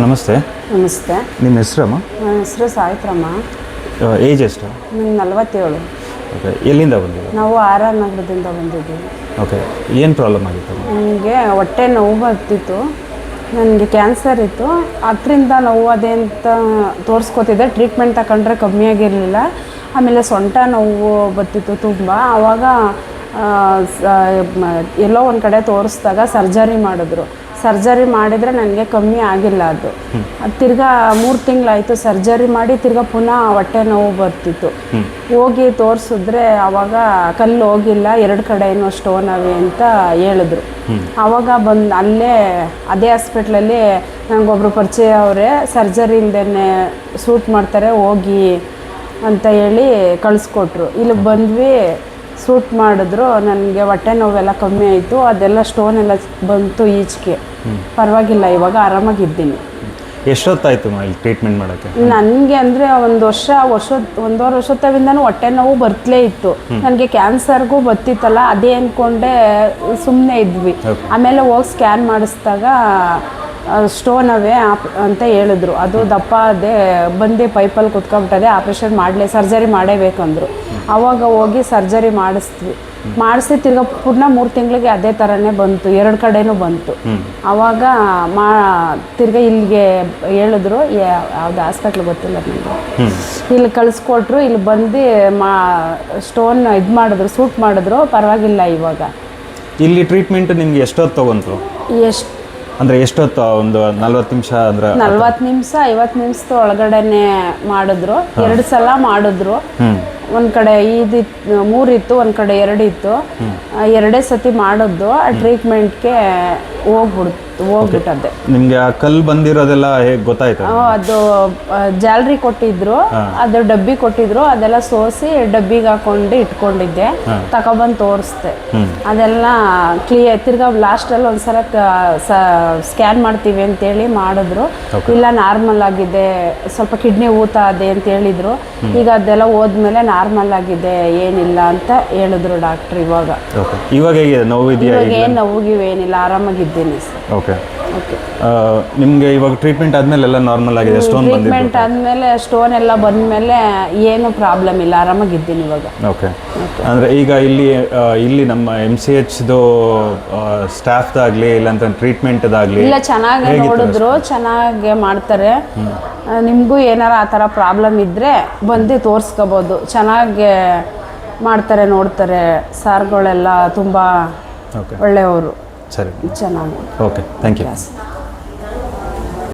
ನಮಸ್ತೆ. ನಮಸ್ತೆ. ನಿಮ್ಮ ಹೆಸರಮ್ಮ? ನನ್ನ ಹೆಸರು ಸಾವಿತ್ರಮ್ಮ. ಏಜ್ ಎಷ್ಟು? ನನಗೆ 47. ಓಕೆ. ಎಲ್ಲಿಂದ ಬಂದಿದ್ದು? ನಾವು ಆರ್ ಆರ್ ನಗರದಿಂದ ಬಂದಿದ್ದೀವಿ. ಓಕೆ. ಏನು ಪ್ರಾಬ್ಲಮ್ ಆಗಿತ್ತು? ನನಗೆ ಹೊಟ್ಟೆ ನೋವು ಬರ್ತಿತ್ತು. ನನಗೆ ಕ್ಯಾನ್ಸರ್ ಇತ್ತು. ಅದರಿಂದ ನೋವು ಅದೇ ಅಂತ ತೋರಿಸ್ಕೊತಿದ್ದೆ. ಟ್ರೀಟ್ಮೆಂಟ್ ತಗೊಂಡ್ರೆ ಕಮ್ಮಿ ಆಗಿರಲಿಲ್ಲ. ಆಮೇಲೆ ಸೊಂಟ ನೋವು ಬರ್ತಿತ್ತು ತುಂಬ. ಆವಾಗ ಎಲ್ಲೋ ಒಂದು ಕಡೆ ತೋರಿಸ್ದಾಗ ಸರ್ಜರಿ ಮಾಡಿದ್ರು. ಸರ್ಜರಿ ಮಾಡಿದರೆ ನನಗೆ ಕಮ್ಮಿ ಆಗಿಲ್ಲ. ಅದು ತಿರ್ಗಾ 3 ತಿಂಗಳಾಯಿತು ಸರ್ಜರಿ ಮಾಡಿ. ತಿರ್ಗಾ ಪುನಃ ಹೊಟ್ಟೆ ನೋವು ಬರ್ತಿತ್ತು. ಹೋಗಿ ತೋರಿಸಿದ್ರೆ ಆವಾಗ ಕಲ್ಲು ಹೋಗಿಲ್ಲ, 2 ಕಡೆಯೂ ಸ್ಟೋನ್ ಅವೆ ಅಂತ ಹೇಳಿದ್ರು. ಆವಾಗ ಬಂದು ಅಲ್ಲೇ ಅದೇ ಹಾಸ್ಪಿಟ್ಲಲ್ಲಿ ನನಗೊಬ್ರು ಪರಿಚಯ ಅವರೇ, ಸರ್ಜರಿ ಇಲ್ದೇ ಸೂಟ್ ಮಾಡ್ತಾರೆ ಹೋಗಿ ಅಂತ ಹೇಳಿ ಕಳಿಸ್ಕೊಟ್ರು. ಇಲ್ಲಿಗೆ ಬಂದ್ವಿ, ಸೂಟ್ ಮಾಡಿದ್ರು. ನನಗೆ ಹೊಟ್ಟೆ ನೋವೆಲ್ಲ ಕಮ್ಮಿ ಆಯಿತು. ಅದೆಲ್ಲ ಸ್ಟೋನ್ ಎಲ್ಲ ಬಂತು ಈಚೆಗೆ. ಪರವಾಗಿಲ್ಲ, ಇವಾಗ ಆರಾಮಾಗಿದ್ದೀನಿ. ಎಷ್ಟೊತ್ತಾಯಿತು ಇಲ್ಲಿ ಟ್ರೀಟ್ಮೆಂಟ್ ಮಾಡೋಕ್ಕೆ? ನನಗೆ ಅಂದರೆ ಒಂದೂವರೆ ವರ್ಷದವಿಂದನೂ ಹೊಟ್ಟೆ ನೋವು ಬರ್ತಲೇ ಇತ್ತು. ನನಗೆ ಕ್ಯಾನ್ಸರ್ಗೂ ಬರ್ತಿತ್ತಲ್ಲ, ಅದೇ ಅಂದ್ಕೊಂಡೆ ಸುಮ್ಮನೆ ಇದ್ವಿ. ಆಮೇಲೆ ಹೋಗಿ ಸ್ಕ್ಯಾನ್ ಮಾಡಿಸಿದಾಗ ಸ್ಟೋನ್ ಅವೇ ಅಂತ ಹೇಳಿದ್ರು. ಅದು ದಪ್ಪ ಅದೇ ಬಂದು ಪೈಪಲ್ಲಿ ಕುತ್ಕೊಂಬಿಟ್ಟದೆ, ಆಪ್ರೇಷನ್ ಮಾಡಲೇ ಸರ್ಜರಿ ಮಾಡೇಬೇಕಂದ್ರು. ಆವಾಗ ಹೋಗಿ ಸರ್ಜರಿ ಮಾಡಿಸಿ ತಿರ್ಗಾ ಪುನಃ 3 ತಿಂಗಳಿಗೆ ಅದೇ ಥರನೇ ಬಂತು, 2 ಕಡೆನೂ ಬಂತು. ಆವಾಗ ತಿರ್ಗಾ ಇಲ್ಲಿಗೆ ಹೇಳಿದ್ರು, ಯಾವುದು ಹಾಸ್ಪಿಟ್ಲ್ ಗೊತ್ತಿಲ್ಲ ನನಗೆ, ಇಲ್ಲಿ ಕಳಿಸ್ಕೊಟ್ರು. ಇಲ್ಲಿ ಬಂದು ಸ್ಟೋನ್ ಇದು ಮಾಡಿದ್ರು, ಸೂಟ್ ಮಾಡಿದ್ರು. ಪರವಾಗಿಲ್ಲ ಇವಾಗ. ಇಲ್ಲಿ ಟ್ರೀಟ್ಮೆಂಟ್ ನಿಮ್ಗೆ ಎಷ್ಟೊತ್ತು ತೊಗೊಂತು? ಅಂದರೆ ಎಷ್ಟೊತ್ತು? ಒಂದು 40 ನಿಮಿಷ? ಅಂದರೆ 40 ನಿಮಿಷ 50 ನಿಮಿಷದ ಒಳಗಡೆನೆ ಮಾಡಿದ್ರು. 2 ಸಲ ಮಾಡಿದ್ರು. ಒಂದು ಕಡೆ 3 ಇತ್ತು, ಒಂದು ಕಡೆ 2 ಇತ್ತು. 2 ಸತಿ ಮಾಡಿದ್ದು ಆ ಟ್ರೀಟ್ಮೆಂಟ್ಗೆ ಹೋಗ್ಬಿಟ್ಟದ್ದೆ. ನಿಮಗೆ ಆ ಕಲ್ಲು ಬಂದಿರೋದೆಲ್ಲ ಹೇಗೆ ಗೊತ್ತಾಯ್ತು? ಅದು ಜಾಲರಿ ಕೊಟ್ಟಿದ್ರು, ಅದು ಡಬ್ಬಿ ಕೊಟ್ಟಿದ್ರು. ಅದೆಲ್ಲ ಸೋಸಿ ಡಬ್ಬಿಗೆ ಹಾಕೊಂಡು ಇಟ್ಕೊಂಡಿದ್ದೆ. ತಗೊಬಂದು ತೋರಿಸ್ದೆ. ಅದೆಲ್ಲ ಕ್ಲಿಯರ್. ತಿರ್ಗಾ ಲಾಸ್ಟಲ್ಲಿ ಒಂದ್ಸಲ ಸ್ಕ್ಯಾನ್ ಮಾಡ್ತೀವಿ ಅಂತೇಳಿ ಮಾಡಿದ್ರು. ಇಲ್ಲ ನಾರ್ಮಲ್ ಆಗಿದೆ, ಸ್ವಲ್ಪ ಕಿಡ್ನಿ ಊತ ಅದೇ ಅಂತ ಹೇಳಿದ್ರು. ಈಗ ಅದೆಲ್ಲ ಹೋದ್ಮೇಲೆ ನಾರ್ಮಲ್ ಆಗಿದೆ, ಏನಿಲ್ಲ ಅಂತ ಹೇಳಿದ್ರು ಡಾಕ್ಟ್ರ್. ಇವಾಗ ಹೇಗಿದೆ? ನೋವು ಇದೆಯಾ? ಏನು ನೋವಿಗೇನಿಲ್ಲ, ಆರಾಮಾಗಿದ್ದೀನಿ ಸರ್. ಓಕೆ. ನಿಮಗೆ ಇವಾಗ ಟ್ರೀಟ್ಮೆಂಟ್ ಆದಮೇಲೆ ಎಲ್ಲ ನಾರ್ಮಲ್ ಆಗಿದೆ? ಸ್ಟೋನ್ ಟ್ರೀಟ್ಮೆಂಟ್ ಆದಮೇಲೆ ಸ್ಟೋನ್ ಎಲ್ಲ ಬಂದಮೇಲೆ ಏನು ಪ್ರಾಬ್ಲಮ್ ಇಲ್ಲ, ಆರಾಮಾಗಿದ್ದೀನಿ ಇವಾಗ. ಓಕೆ. ಅಂದರೆ ಈಗ ಇಲ್ಲಿ ನಮ್ಮ MCHದು ಸ್ಟಾಫ್ದಾಗಲಿ ಇಲ್ಲಾಂತ ಟ್ರೀಟ್ಮೆಂಟ್ದಾಗಲಿ ಇಲ್ಲ, ಚೆನ್ನಾಗಿ ನೋಡಿದ್ರು, ಚೆನ್ನಾಗಿ ಮಾಡ್ತಾರೆ. ನಿಮಗೂ ಏನಾರ ಆ ಥರ ಪ್ರಾಬ್ಲಮ್ ಇದ್ದರೆ ಬಂದು ತೋರಿಸ್ಕೋಬೋದು. ಚೆನ್ನಾಗಿ ಮಾಡ್ತಾರೆ, ನೋಡ್ತಾರೆ. ಸಾರ್ಗಳೆಲ್ಲ ತುಂಬ ಒಳ್ಳೆಯವರು. ಸರಿ, ಚೆನ್ನಾಗಿ. Okay, thank you.